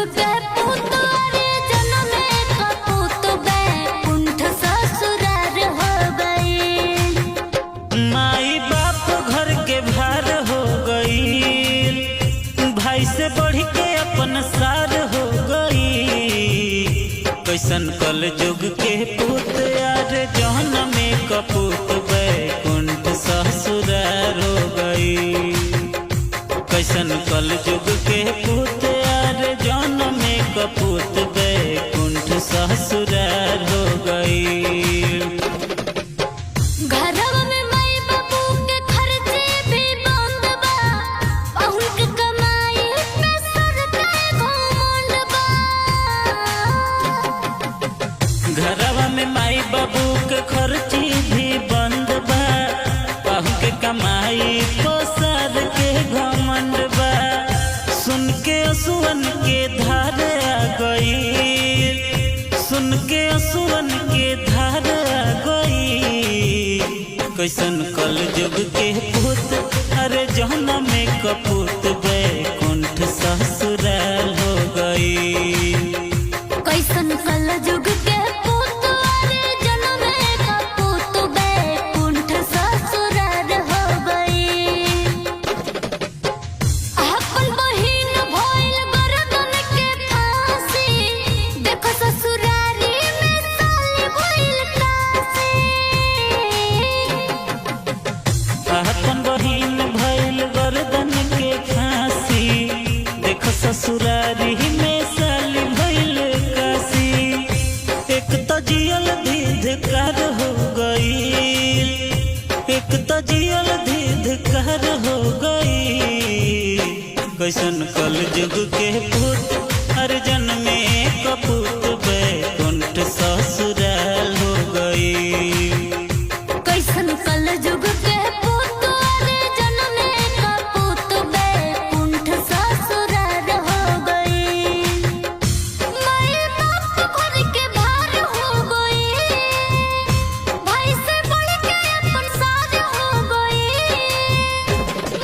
के पूत अरे जन्मे का पूत बैकुंठ ससुरार हो गई। माई बाप घर के भार हो गई, भाई से बढ़ के अपन सार हो गई। कैसन कल जुग के पूत यार जन्मे का पूत बैकुंठ ससुरार हो गई। कैसन कल जुग के पूत यार जन्मे का पूत बैकुंठ ससुरार हो गई। घरवा में माई बाबू के खर्चे भी बंद बा, बहुल के कमाई पे सरते घमंड बा। घरवा में माई बाबू के खर्ची भी बंद बा, बहु के कमाई को सर के घमंड बा। सुन के असुवन के धार आ गई, सुन के असुवन के धार आ गई। कैसन कल जुग के पूत अरे जन्मे का पूत बैकुंठ ससुराल हो गई। कैसन कल जुग के पूत अरे जन्मे का पूत बैकुंठ ससुरार हो गई। अपन बहिन भइल गर्दन के फांसी, देखो ससुरारी में साली भइल कासी। अपन बहिन भइल गर्दन के फांसी, देख ससुरारी में साली भइल कासी। एक तो जियल धिक्कार हो गई, एक तो जियल धिक्कार हो गई। कैसन कल जुग के पूत हर जन्मे का पूत बैकुंठ ससुराल हो गई। कैसन कल जुग के पूत अरे जन्मे का पूत बैकुंठ ससुरार हो गई। माई बाप घर के भार हो गई, भाई से बढ़ के अपन सार हो गई।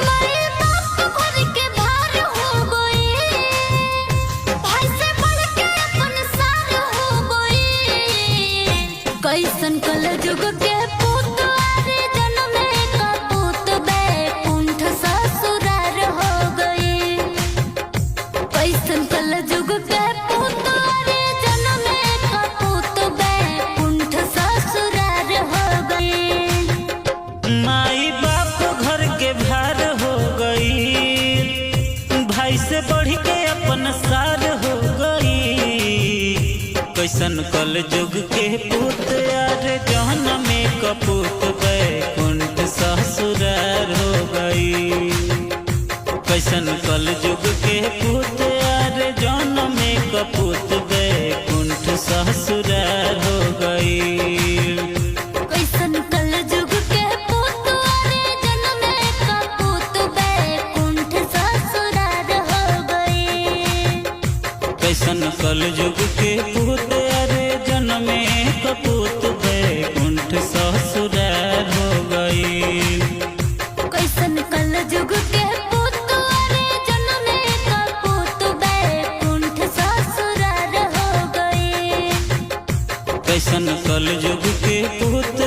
माई बाप घर के भार हो गई, भाई से बढ़ के अपन सार हो गई। कैसन कल जुग के पूत अरे जन्मे का पूत बैकुंठ ससुरार हो गई। कैसन कल जुग के पूत अरे जन्मे का पूत बैकुंठ ससुरार हो गई। माई बाप घर के भार हो गई, भाई से बढ़ के अपन सार हो गई। कैसन कल जुग के पूत यार जन्मे का पूत बैकुंठ ससुरार हो गई। कैसन कल जुग के पूत यार जन्मे का पूत बैकुंठ ससुरार हो गई। कैसन कल जुग के पूत अरे जन्मे का पूत बैकुंठ ससुरार हो गई। कैसन कल जुग के पूत अरे जन्मे का पूत बैकुंठ ससुराल हो गई। कैसन कल जुग के पूत अरे जन्मे का पूत बैकुंठ ससुरार हो गई। कैसन कल जुग के पूत